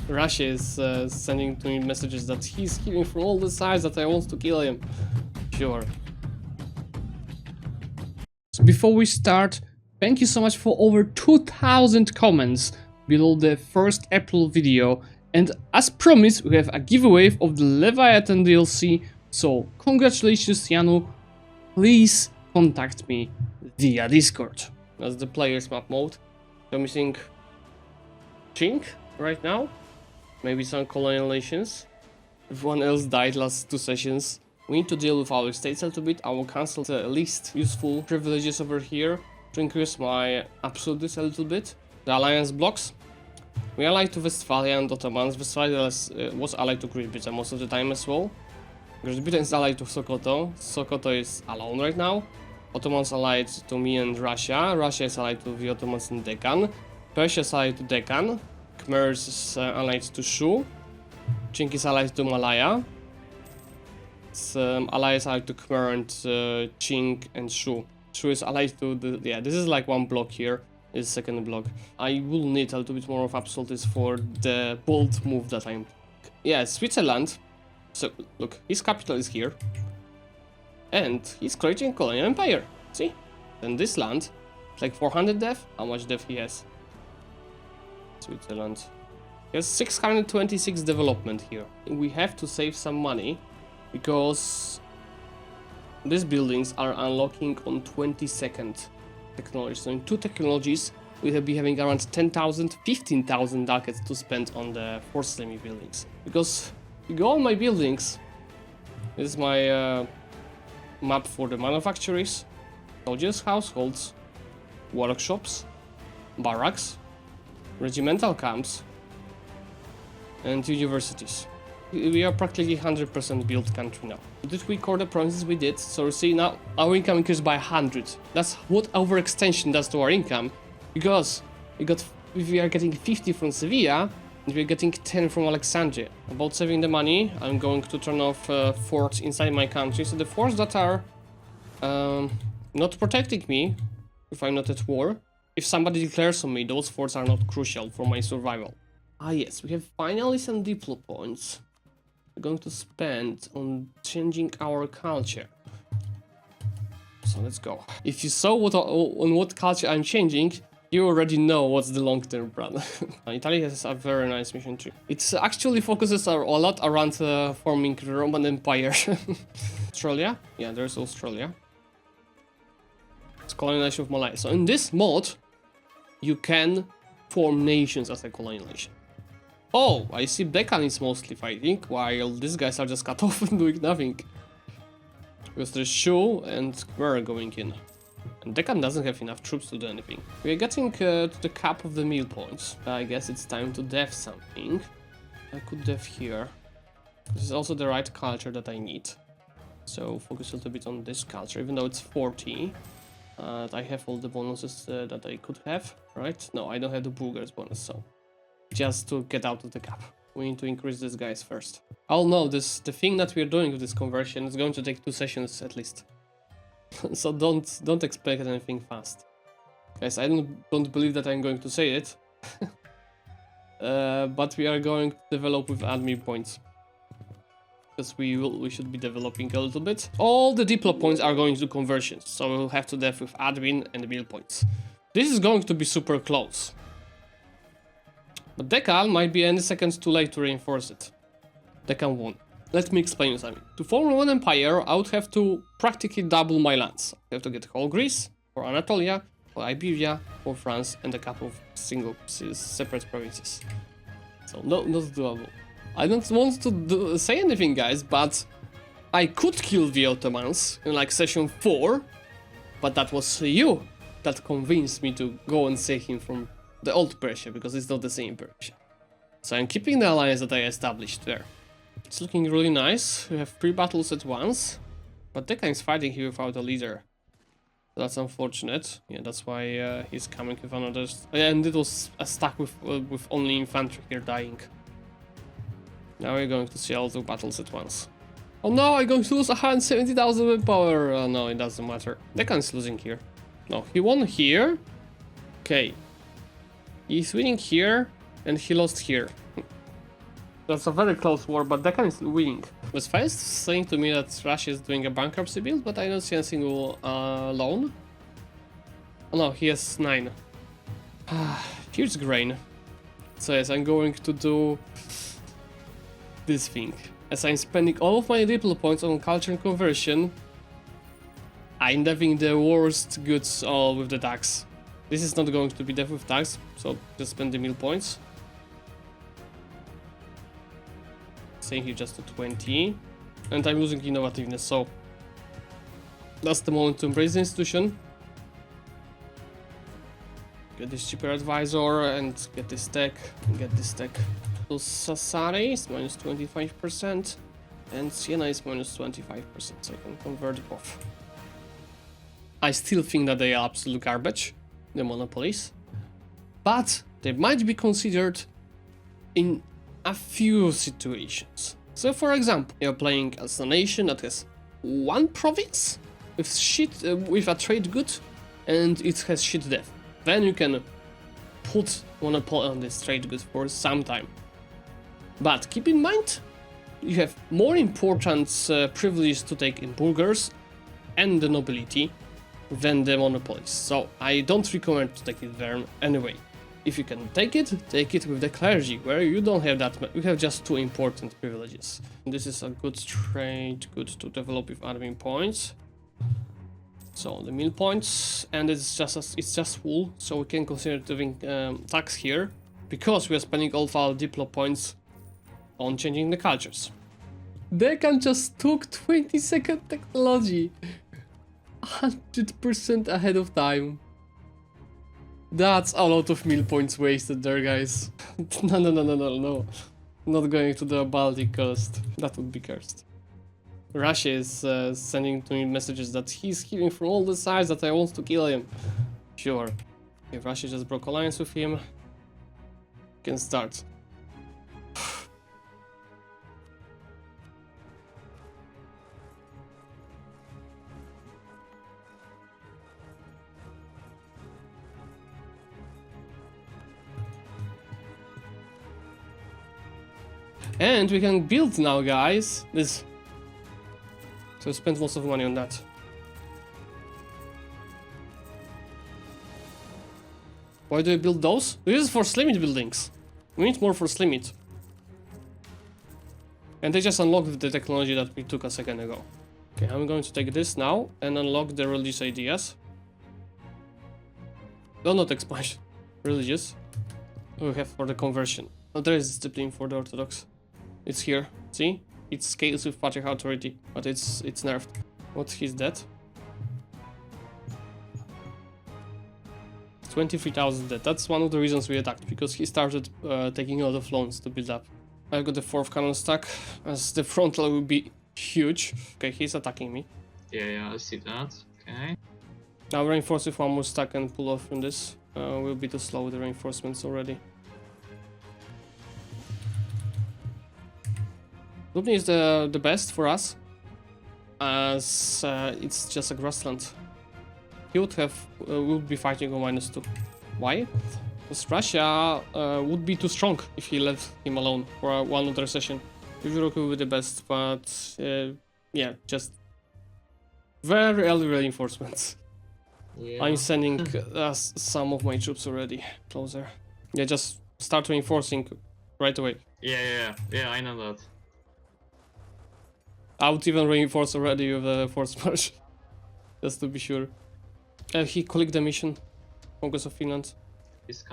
Russia is sending to me messages that he's killing from all the sides, that I want to kill him. Sure. So before we start, thank you so much for over 2,000 comments below the first April video. And as promised, we have a giveaway of the Leviathan DLC. So congratulations, Janu. Please contact me via Discord. That's the player's map mode. I'm missing Chink right now. Maybe some colonial nations. Everyone else died last 2 sessions. We need to deal with our states a little bit. I will cancel the least useful privileges over here to increase my absolutes a little bit. The alliance blocks. We allied to Westphalia and Ottomans. Westphalia was allied to Great Britain most of the time as well. Great Britain is allied to Sokoto. Sokoto is alone right now. Ottomans allied to me and Russia. Russia is allied to the Ottomans in Deccan. Persia is allied to Deccan. Khmers is allied to Shu. Chink is allied to Malaya. Allies are to Khmer and Chink and Shu. Shu is allied to the... yeah, this is like one block here. This is second block. I will need a little bit more of absolutes for the bold move that I'm... yeah, Switzerland. So, look, his capital is here. And he's creating a colonial empire. See? And this land, it's like 400 death. How much death he has? Switzerland. He has 626 development here. We have to save some money because these buildings are unlocking on 22nd technology. So in 2 technologies, we will be having around 10,000, 15,000 ducats to spend on the force semi buildings. Because you go on my buildings, this is my map for the manufactories, soldiers' households, workshops, barracks, regimental camps, and universities. We are practically 100% built country now. Did we core the provinces? We did. So you see now our income increased by 100. That's what overextension does to our income, because we are getting 50 from Sevilla and we are getting 10 from Alexandria. About saving the money, I'm going to turn off forts inside my country. So the forts that are not protecting me, if I'm not at war, if somebody declares on me, those forts are not crucial for my survival. Ah yes, we have finally some diplo points. We're going to spend on changing our culture. So let's go. If you saw on what culture I'm changing, you already know what's the long-term plan. Italy has a very nice mission tree. It actually focuses a lot around forming the Roman Empire. Australia? Yeah, there's Australia. It's colonization of Malaya. So in this mod, you can form nations as a colonial nation. Oh, I see Deccan is mostly fighting, while these guys are just cut off and doing nothing. Because there's Shu and Khmer going in. And Deccan doesn't have enough troops to do anything. We are getting to the cap of the meal points. I guess it's time to def something. I could def here. This is also the right culture that I need. So focus a little bit on this culture, even though it's 40. I have all the bonuses that I could have, right? No, I don't have the Bulgars bonus, so... just to get out of the cap. We need to increase these guys first. Oh no, the thing that we're doing with this conversion is going to take 2 sessions at least. So don't expect anything fast. Guys, I don't believe that I'm going to say it. But we are going to develop with admin points. Because we should be developing a little bit. All the diplo points are going to conversions, so we'll have to dev with admin and meal points. This is going to be super close. But Deccan might be any second too late to reinforce it. Deccan won. Let me explain you something. To form one empire, I would have to practically double my lands. I have to get whole Greece, for Anatolia, for Iberia, for France, and a couple of separate provinces. So not doable. I don't want to say anything, guys, but I could kill the Ottomans in like session 4, but that was you that convinced me to go and save him from the old Persia, because it's not the same Persia. So I'm keeping the alliance that I established there. It's looking really nice. We have 3 battles at once, but Deccan is fighting here without a leader. That's unfortunate. Yeah, that's why he's coming with another... and it was stuck with only infantry here dying. Now we're going to see all 2 battles at once. Oh no, I'm going to lose 170,000 manpower. Oh no, it doesn't matter. Deccan is losing here. No, he won here. Okay. He's winning here, and he lost here. That's a very close war, but Deccan is winning. Was first saying to me that Russia is doing a bankruptcy build, but I don't see a single loan. Oh no, he has 9. Here's grain. So yes, I'm going to do this thing. As I'm spending all of my Ripple points on culture and conversion, I'm having the worst goods all with the tax. This is not going to be death with tax, so just spend the mill points. Saying here just to 20. And I'm losing innovativeness, so that's the moment to embrace the institution. Get this cheaper advisor and get this tech and get this tech. So Sassari is minus 25% and Siena is minus 25%, so I can convert both. I still think that they are absolute garbage, the monopolies, but they might be considered in a few situations. So for example, you're playing as a nation that has one province with with a trade good and it has shit death. Then you can put monopoly on this trade good for some time. But keep in mind, you have more important privileges to take in burghers and the nobility than the monopolies. So I don't recommend to take it there anyway. If you can take it with the clergy, where you don't have that, you have just 2 important privileges. This is a good trade, good to develop with admin points. So the mill points, and it's just wool, so we can consider doing tax here, because we are spending all of our Diplo points on changing the cultures. Deccan just took 20-second technology, 100% ahead of time. That's a lot of mill points wasted there, guys. No. Not going to the Baltic coast. That would be cursed. Russia is sending to me messages that he's healing from all the sides, that I want to kill him. Sure. If Russia just broke alliance with him, can start. And we can build now, guys. This. So spend most of the money on that. Why do we build those? This is for Slimit buildings. We need more for Slimit. And they just unlocked the technology that we took a second ago. Okay, I'm going to take this now and unlock the religious ideas. No, not expansion. Religious. We have for the conversion. Oh, there is discipline for the Orthodox. It's here. See? It scales with patriarch authority, but it's nerfed. What is that? 23,000 debt. That's one of the reasons we attacked, because he started taking a lot of loans to build up. I've got the 4th cannon stack, as the frontal will be huge. Okay, he's attacking me. Yeah, I see that. Okay. Now reinforce with 1 more stack and pull off from this. We'll be too slow with the reinforcements already. Lubny is the best for us, as it's just a grassland. He would be fighting on -2. Why? Because Russia would be too strong if he left him alone for one other session. Europe will be the best, but yeah, just very early reinforcements. Yeah. I'm sending some of my troops already closer. Yeah, just start reinforcing right away. Yeah, I know that. I would even reinforce already with a force march, just to be sure. He clicked the mission, Congress of Finland.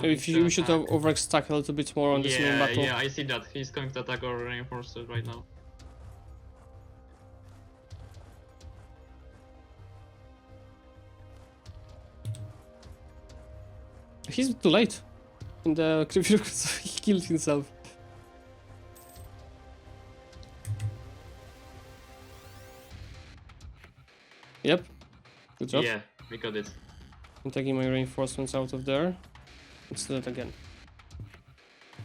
If you should have overstack a little bit more on this main battle. Yeah, I see that. He's going to attack our reinforcements right now. He's too late in the Krivir, so he killed himself. Yep. Good job. Yeah, we got it. I'm taking my reinforcements out of there. Let's do that again.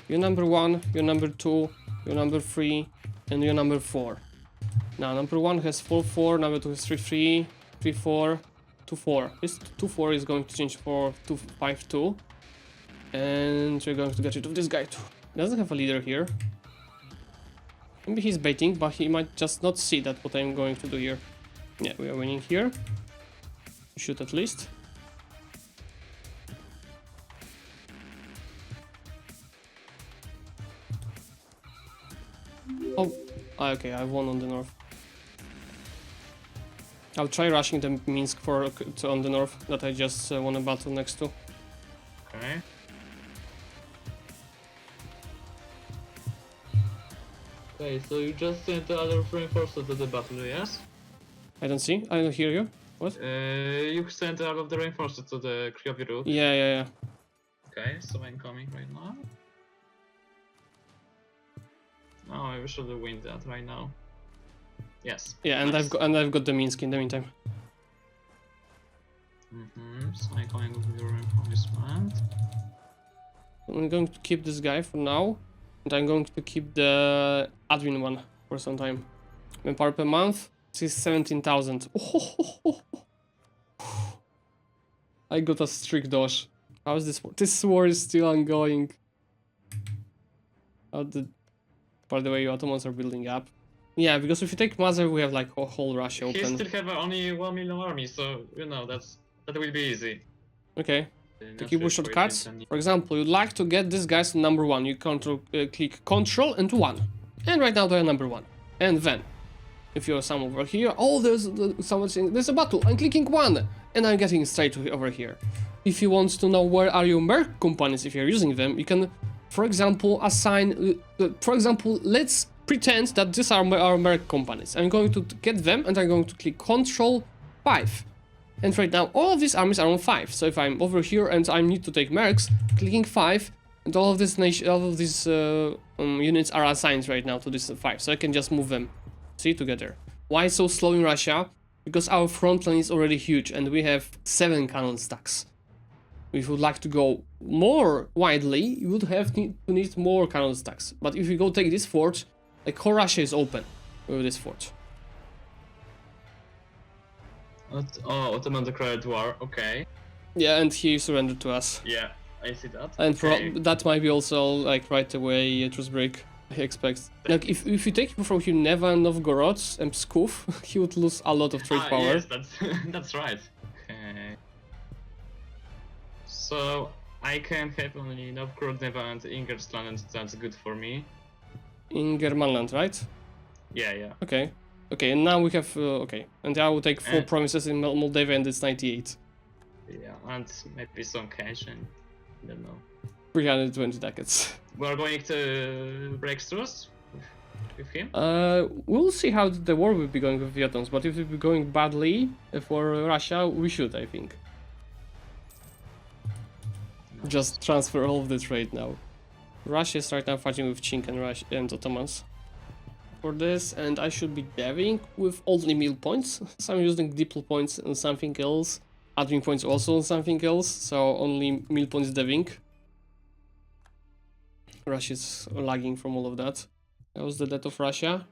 You're number 1, you're number 2, you're number 3, and you're number 4. Now, number 1 has 4-4, number 2 has 3-3, 3-4, 2-4. This 2-4 is going to change for 2-5-2. And we're going to get rid of this guy too. He doesn't have a leader here. Maybe he's baiting, but he might just not see that what I'm going to do here. Yeah, we are winning here. Shoot at least. Oh, okay, I won on the north. I'll try rushing the Minsk on the north that I just won a battle next to. Okay. Okay, so you just sent the other reinforcements to the battle, yes? I don't see. I don't hear you. What? You sent all of the reinforcements to the Kriovi route. Yeah. Okay, so I'm coming right now. Oh, we should win that right now. Yes. Yeah, and nice. I've got the Minsk in the meantime. So I'm coming with the reinforcement. I'm going to keep this guy for now, and I'm going to keep the admin one for some time. Manpower per month, this is 17,000. Oh, I got a strict dodge. How is this war? This war is still ongoing. By the way, Ottomans are building up. Yeah, because if you take Mazar, we have like whole Russia He open. still have only 1 million army, so you know that will be easy. Okay. To keep with shortcuts, for example, you'd like to get these guys to number 1. You click Control and 1. And right now they are number 1. And then, if you're some over here, oh, there's a battle. I'm clicking 1, and I'm getting straight over here. If you want to know where are your merc companies, if you're using them, you can, for example, assign. For example, let's pretend that these are our merc companies. I'm going to get them, and I'm going to click Control 5. And right now, all of these armies are on 5. So if I'm over here and I need to take mercs, clicking 5, and all of these units are assigned right now to this 5. So I can just move them, see, together. Why so slow in Russia? Because our front line is already huge, and we have 7 cannon stacks. If you would like to go more widely, you would have to need more cannon stacks. But if you go take this fort, like whole Russia is open with this fort. Oh, Ottoman declared war, okay. Yeah, and he surrendered to us. Yeah, I see that. And okay. that might be also like right away a truce break, I expect. Like if you take people from here, Neva, Novgorod and Pskov, he would lose a lot of trade power. Yes, that's right. Okay. So I can have only Novgorod, Neva and Ingersland, and that's good for me. Ingermanland, right? Yeah. Okay, and now we have, okay. And I will take 4 provinces in Moldavia and it's 98. Yeah, and maybe some cash and, I don't know. 320 ducats. We're going to break truce with him? We'll see how the war will be going with the Ottomans, but if it will be going badly for Russia, we should, I think. No. Just transfer all of the trade now. Russia is right now fighting with Chink and Ottomans. For this, and I should be deving with only mill points, so I'm using diplo points and something else, admin points also on something else, so only mill points deving. Russia is lagging from all of that. That was the debt of Russia.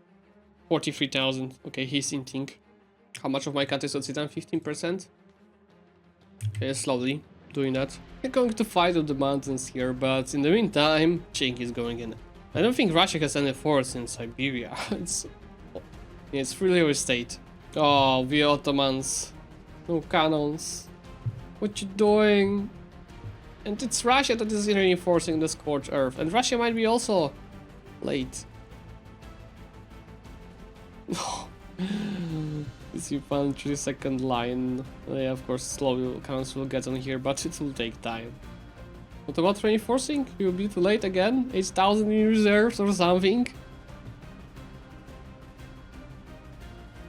43,000. Okay, he's hinting. How much of my country is Occitan? 15%? Okay, slowly doing that. I'm going to fight on the mountains here, but in the meantime, Chink is going in. I don't think Russia has any forts in Siberia. It's really our state. Oh, the Ottomans. No cannons. What you doing? And it's Russia that is reinforcing the scorched earth. And Russia might be also late. This infantry second line. Yeah, of course, slow cannons will get on here, but it will take time. What about reinforcing? You'll be too late again? 8,000 in reserves or something?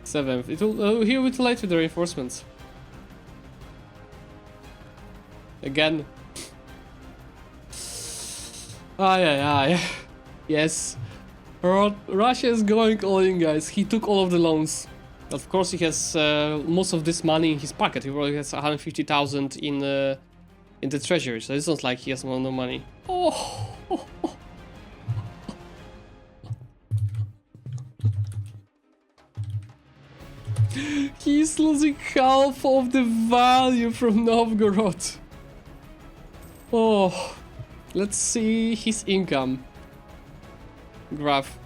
7th. He'll be too late with the reinforcements. Again. Ay. Yes. Russia is going all in, guys. He took all of the loans. Of course, he has most of this money in his pocket. He probably has 150,000 in the treasury, so it's not like he has no money. Oh. He's losing half of the value from Novgorod. Oh, let's see his income graph.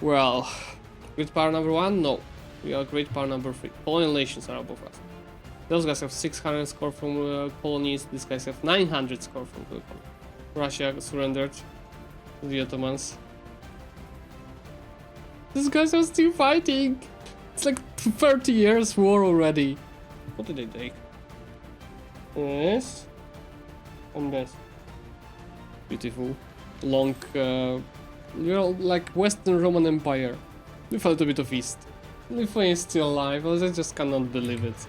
Well, great power number 1? No. We are great power number 3. Colonial nations are above us. Those guys have 600 score from colonies. These guys have 900 score from colonies. Russia surrendered to the Ottomans. These guys are still fighting. It's like 30 years war already. What did they take? Yes. And this. Beautiful. Long, like Western Roman Empire. With a little bit of East. Lithuania is still alive. I just cannot believe it.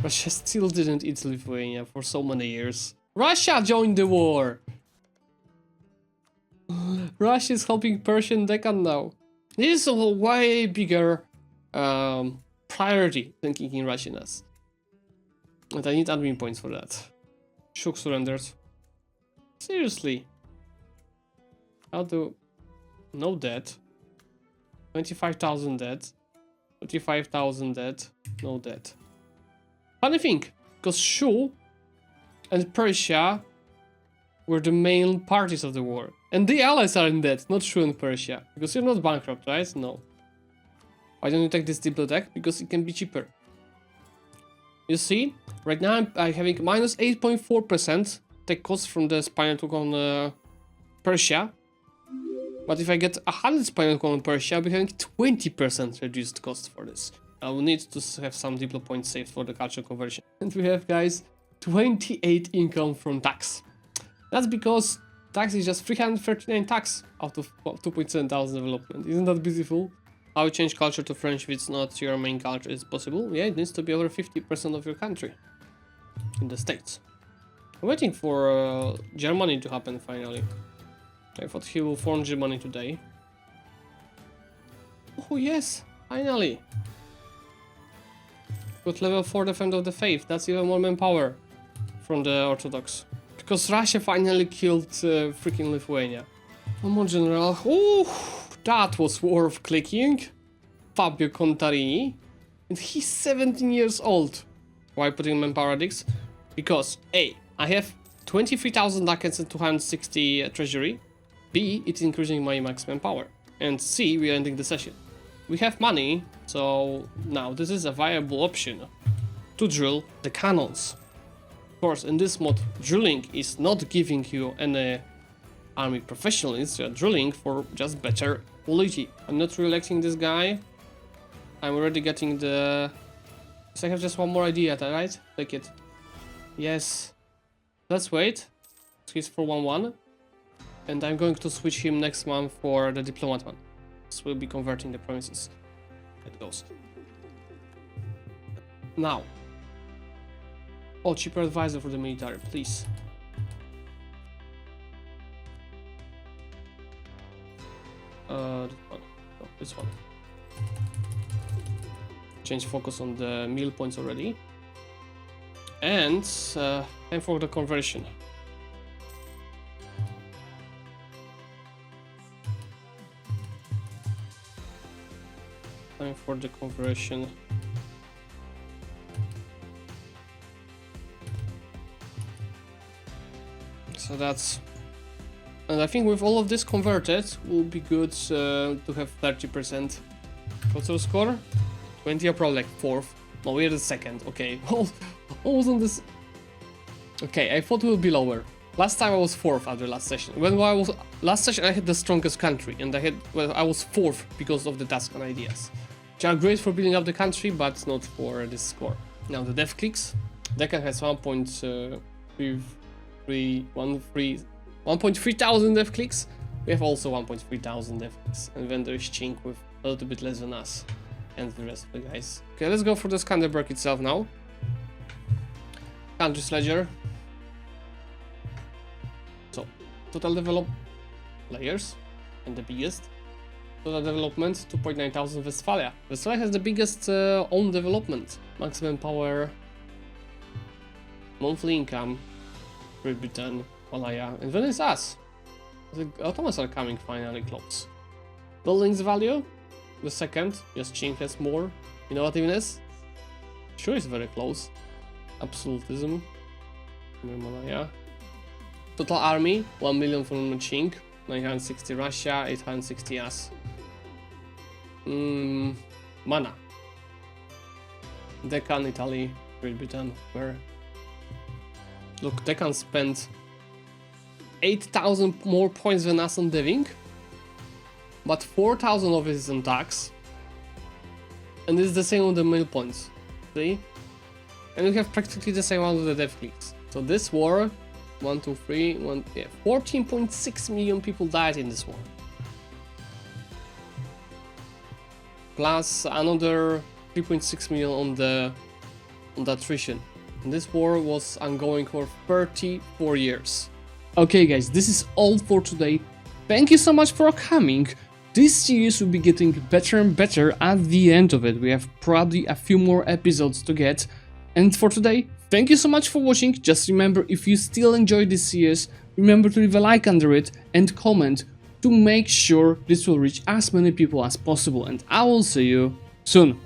Russia still didn't eat Lithuania for so many years. Russia joined the war! Russia is helping Persian Deccan now. This is a way bigger priority than kicking Russians. And I need admin points for that. Shuk surrenders. Seriously. How do... No debt. 25,000 debt. 25,000 debt. No debt. Funny thing, because Shu and Persia were the main parties of the war. And the allies are in debt, not Shu and Persia. Because you're not bankrupt, right? No. Why don't you take this diplo deck? Because it can be cheaper. You see, right now I'm having minus 8.4% tech cost from the spinal tool on Persia. But if I get 100 spinal tool on Persia, I'll be having 20% reduced cost for this. I will need to have some diplo points saved for the cultural conversion. And we have, guys, 28 income from tax. That's because tax is just 339 tax out of 2.7 thousand development. Isn't that beautiful? How you change culture to French if it's not your main culture is possible? Yeah, it needs to be over 50% of your country in the States. I'm waiting for Germany to happen finally. I thought he will form Germany today. Oh yes, finally. Got level 4 Defend of the Faith. That's even more manpower from the Orthodox. Because Russia finally killed freaking Lithuania. One more general. Oh, that was worth clicking. Fabio Contarini. And he's 17 years old. Why putting manpower addicts? Because A, I have 23,000 ducats and 260 treasury. B, it's increasing my max manpower. And C, we're ending the session. We have money, so now this is a viable option to drill the cannons. Of course, in this mod, drilling is not giving you any army professionals, you're drilling for just better quality. I'm not re-electing this guy. I'm already getting the... So I have just one more idea, right? Take it. Yes. Let's wait. He's for 1-1. And I'm going to switch him next month for the diplomat one. This will be converting the provinces. It goes. Now. Oh, cheaper advisor for the military, please. This one. No, this one. Change focus on the meal points already. And time for the conversion. Time for the conversion. So that's... And I think with all of this converted, will be good to have 30%. What's our score? 20 are probably like 4th. No, we're the 2nd. Okay, almost on this... Okay, I thought we would be lower. Last time I was 4th after last session. When I was... Last session I had the strongest country, and I was 4th because of the Tuscan ideas. Which are great for building up the country, but not for this score. Now the dev clicks. Deccan has 1.3 thousand dev clicks. We have also 1.3 thousand dev clicks. And then there is Chink with a little bit less than us. And the rest of the guys. Okay, let's go for the Skanderberg itself now. Country ledger. So, total develop players. And the biggest. Total development, 2.9 thousand Westphalia. Westphalia has the biggest own development. Maximum power. Monthly income. Great Britain, Malaya, and then it's us. The Ottomans are coming finally close. Buildings value, the 2nd, yes, Chink has more. Innovativeness, sure is very close. Absolutism, Malaya. Total army, 1 million from Chink, 960 Russia, 860 us. Mana. Deccan, Italy, Great Britain, where? Look, Deccan spent 8,000 more points than us on Deving, but 4,000 of it is on tax, and it's the same on the mill points, see? And we have practically the same amount of the dev clicks. So this war, 1, 2, 3, 1, yeah, 14.6 million people died in this war. Plus another 3.6 million on the attrition. And this war was ongoing for 34 years. Okay guys, this is all for today. Thank you so much for coming. This series will be getting better and better at the end of it. We have probably a few more episodes to get. And for today, thank you so much for watching. Just remember, if you still enjoy this series, remember to leave a like under it and comment to make sure this will reach as many people as possible. And I will see you soon.